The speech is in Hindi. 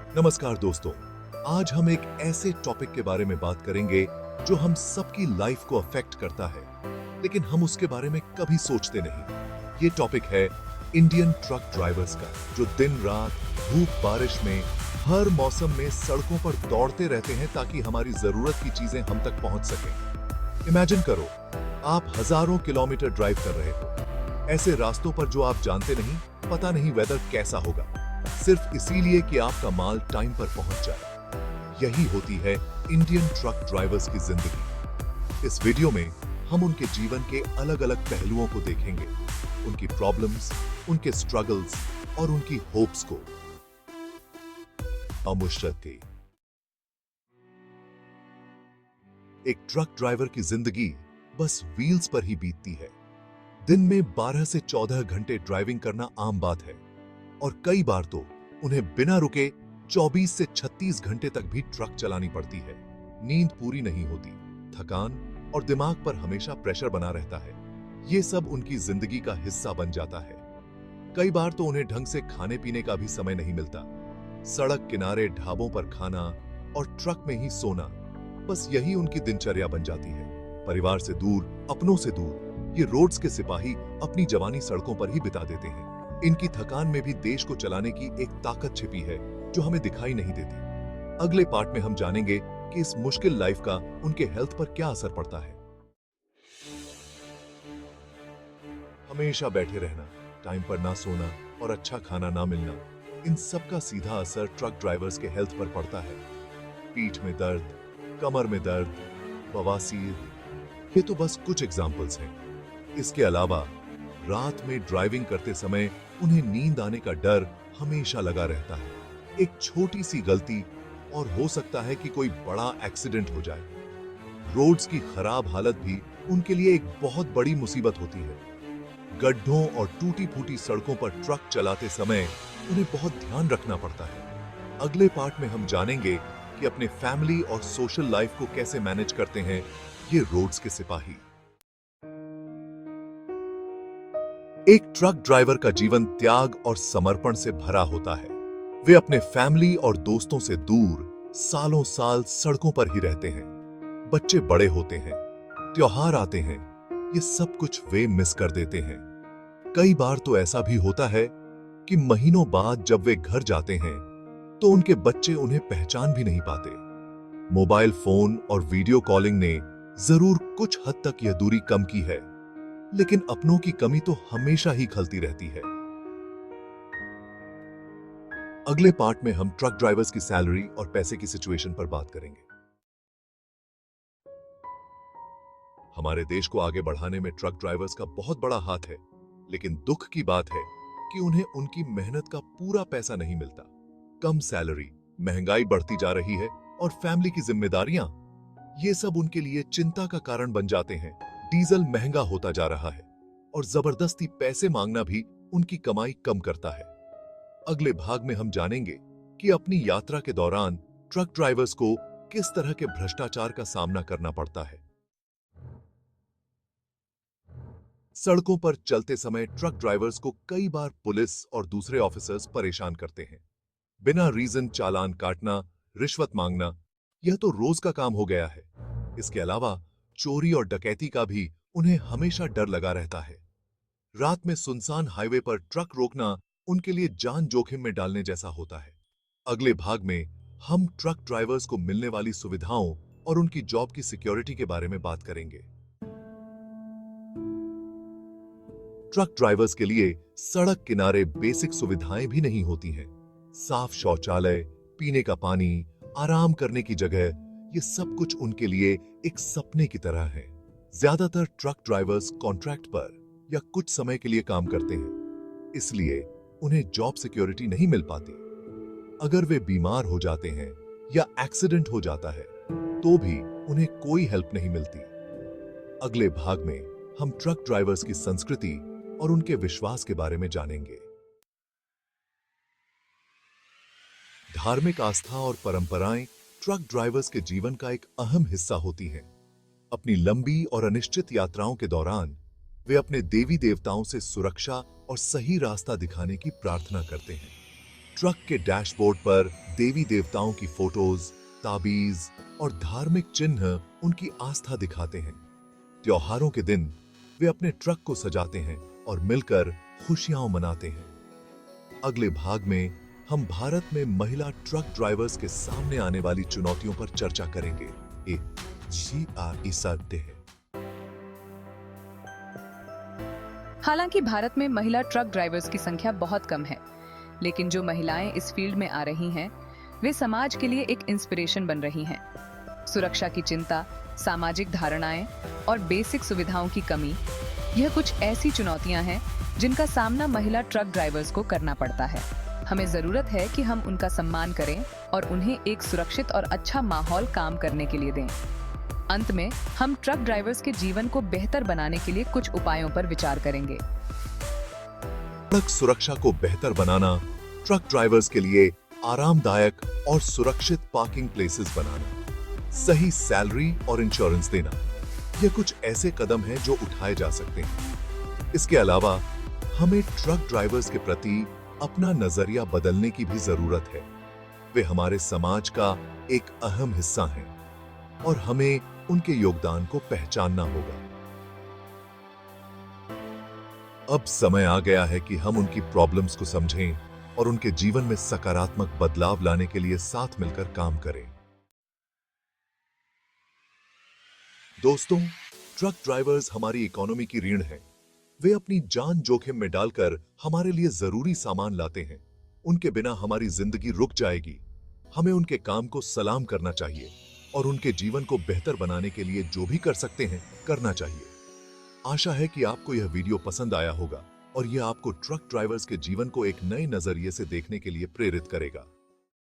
नमस्कार दोस्तों, आज हम एक ऐसे टॉपिक के बारे में बात करेंगे जो हम सबकी लाइफ को अफेक्ट करता है, लेकिन हम उसके बारे में कभी सोचते नहीं। ये टॉपिक है इंडियन ट्रक ड्राइवर्स का, जो दिन रात धूप बारिश में हर मौसम में सड़कों पर दौड़ते रहते हैं ताकि हमारी जरूरत की चीजें हम तक पहुंच सकें। इमेजिन करो, आप हजारों किलोमीटर ड्राइव कर रहे हो, ऐसे रास्तों पर जो आप जानते नहीं, पता नहीं वेदर कैसा होगा, सिर्फ इसीलिए कि आपका माल टाइम पर पहुंच जाए। यही होती है इंडियन ट्रक ड्राइवर्स की जिंदगी। इस वीडियो में हम उनके जीवन के अलग अलग पहलुओं को देखेंगे, उनकी प्रॉब्लम्स, उनके स्ट्रगल्स और उनकी होप्स को। अमुशरती, एक ट्रक ड्राइवर की जिंदगी बस व्हील्स पर ही बीतती है। दिन में 12 से 14 घंटे ड्राइविंग करना आम बात है और कई बार तो उन्हें बिना रुके 24 से 36 घंटे तक भी ट्रक चलानी पड़ती है। नींद पूरी नहीं होती, थकान और दिमाग पर हमेशा प्रेशर बना रहता है। ये सब उनकी जिंदगी का हिस्सा बन जाता है। कई बार तो उन्हें ढंग से खाने पीने का भी समय नहीं मिलता। सड़क किनारे ढाबों पर खाना और ट्रक में ही सोना, बस यही उनकी दिनचर्या बन जाती है। परिवार से दूर, अपनों से दूर, ये रोड्स के सिपाही अपनी जवानी सड़कों पर ही बिता देते हैं। इनकी थकान में भी देश को चलाने की एक ताकत छिपी है जो हमें दिखाई नहीं देती। अगले पार्ट में हम जानेंगे कि इस मुश्किल लाइफ का उनके हेल्थ पर क्या असर पड़ता है। हमेशा बैठे रहना, टाइम पर ना सोना और अच्छा खाना ना मिलना, इन सब का सीधा असर ट्रक ड्राइवर्स के हेल्थ पर पड़ता है। पीठ में दर्द, कमर में दर्द, बवासीर, ये तो बस कुछ एग्जाम्पल्स हैं। इसके अलावा रात में ड्राइविंग करते समय उन्हें नींद आने का डर हमेशा लगा रहता है। एक छोटी सी गलती और हो सकता है कि कोई बड़ा एक्सीडेंट हो जाए। रोड्स की खराब हालत भी उनके लिए एक बहुत बड़ी मुसीबत होती है। गड्ढों और टूटी फूटी सड़कों पर ट्रक चलाते समय उन्हें बहुत ध्यान रखना पड़ता है। अगले पार्ट में हम जानेंगे कि अपने फैमिली और सोशल लाइफ को कैसे मैनेज करते हैं ये रोड्स के सिपाही। एक ट्रक ड्राइवर का जीवन त्याग और समर्पण से भरा होता है। वे अपने फैमिली और दोस्तों से दूर सालों साल सड़कों पर ही रहते हैं। बच्चे बड़े होते हैं, त्योहार आते हैं, ये सब कुछ वे मिस कर देते हैं। कई बार तो ऐसा भी होता है कि महीनों बाद जब वे घर जाते हैं तो उनके बच्चे उन्हें पहचान भी नहीं पाते। मोबाइल फोन और वीडियो कॉलिंग ने जरूर कुछ हद तक यह दूरी कम की है, लेकिन अपनों की कमी तो हमेशा ही खलती रहती है। अगले पार्ट में हम ट्रक ड्राइवर्स की सैलरी और पैसे की सिचुएशन पर बात करेंगे। हमारे देश को आगे बढ़ाने में ट्रक ड्राइवर्स का बहुत बड़ा हाथ है, लेकिन दुख की बात है कि उन्हें उनकी मेहनत का पूरा पैसा नहीं मिलता। कम सैलरी, महंगाई बढ़ती जा रही है और फैमिली की जिम्मेदारियां, ये सब उनके लिए चिंता का कारण बन जाते हैं। डीजल महंगा होता जा रहा है और जबरदस्ती पैसे मांगना भी उनकी कमाई कम करता है। अगले भाग में हम जानेंगे कि अपनी यात्रा के दौरान ट्रक ड्राइवर्स को किस तरह के भ्रष्टाचार का सामना करना पड़ता है। सड़कों पर चलते समय ट्रक ड्राइवर्स को कई बार पुलिस और दूसरे ऑफिसर्स परेशान करते हैं। बिना रीजन चालान काटना, रिश्वत मांगना, यह तो रोज का काम हो गया है। इसके अलावा चोरी और डकैती का भी उन्हें हमेशा डर लगा रहता है। रात में सुनसान हाईवे पर ट्रक रोकना उनके लिए जान जोखिम में डालने जैसा होता है। अगले भाग में हम ट्रक ड्राइवर्स को मिलने वाली सुविधाओं और उनकी जॉब की सिक्योरिटी के बारे में बात करेंगे। ट्रक ड्राइवर्स के लिए सड़क किनारे बेसिक सुविधाएं भी नहीं होती हैं। साफ शौचालय, पीने का पानी, आराम करने की जगह, ये सब कुछ उनके लिए एक सपने की तरह है। ज्यादातर ट्रक ड्राइवर्स कॉन्ट्रैक्ट पर या कुछ समय के लिए काम करते हैं, इसलिए उन्हें जॉब सिक्योरिटी नहीं मिल पाती। अगर वे बीमार हो जाते हैं या एक्सीडेंट हो जाता है तो भी उन्हें कोई हेल्प नहीं मिलती। अगले भाग में हम ट्रक ड्राइवर्स की संस्कृति और उनके विश्वास के बारे में जानेंगे। धार्मिक आस्था और परंपराएं ट्रक ड्राइवर्स के जीवन का एक अहम हिस्सा होती हैं। अपनी लंबी और अनिश्चित यात्राओं के दौरान वे अपने देवी देवताओं से सुरक्षा और सही रास्ता दिखाने की प्रार्थना करते हैं। ट्रक के डैशबोर्ड पर देवी देवताओं की फोटोज, ताबीज और धार्मिक चिन्ह उनकी आस्था दिखाते हैं। त्योहारों के दिन वे अपने ट्रक को सजाते हैं और मिलकर खुशियां मनाते हैं। अगले भाग में हम भारत में महिला ट्रक ड्राइवर्स के सामने आने वाली चुनौतियों पर चर्चा करेंगे। हालांकि भारत में महिला ट्रक ड्राइवर्स की संख्या बहुत कम है, लेकिन जो महिलाएं इस फील्ड में आ रही हैं, वे समाज के लिए एक इंस्पिरेशन बन रही हैं। सुरक्षा की चिंता, सामाजिक धारणाएं और बेसिक सुविधाओं की कमी, यह कुछ ऐसी चुनौतियां हैं जिनका सामना महिला ट्रक ड्राइवर्स को करना पड़ता है। हमें जरूरत है कि हम उनका सम्मान करें और उन्हें एक सुरक्षित और अच्छा माहौल काम करने के लिए दें। अंत में हम ट्रक ड्राइवर्स के जीवन को बेहतर बनाने के लिए कुछ उपायों पर विचार करेंगे। सड़क सुरक्षा को बेहतर बनाना, ट्रक ड्राइवर्स के लिए आरामदायक और सुरक्षित पार्किंग प्लेसेस बनाना, सही सैलरी और इंश्योरेंस देना, ये कुछ ऐसे कदम हैं जो उठाए जा सकते हैं। इसके अलावा हमें ट्रक ड्राइवर्स के प्रति अपना नजरिया बदलने की भी जरूरत है। वे हमारे समाज का एक अहम हिस्सा हैं और हमें उनके योगदान को पहचानना होगा। अब समय आ गया है कि हम उनकी प्रॉब्लम्स को समझें और उनके जीवन में सकारात्मक बदलाव लाने के लिए साथ मिलकर काम करें। दोस्तों, ट्रक ड्राइवर्स हमारी इकोनॉमी की रीढ़ हैं। वे अपनी जान जोखिम में डालकर हमारे लिए जरूरी सामान लाते हैं। उनके बिना हमारी जिंदगी रुक जाएगी। हमें उनके काम को सलाम करना चाहिए और उनके जीवन को बेहतर बनाने के लिए जो भी कर सकते हैं करना चाहिए। आशा है कि आपको यह वीडियो पसंद आया होगा और यह आपको ट्रक ड्राइवर्स के जीवन को एक नए नजरिए से देखने के लिए प्रेरित करेगा।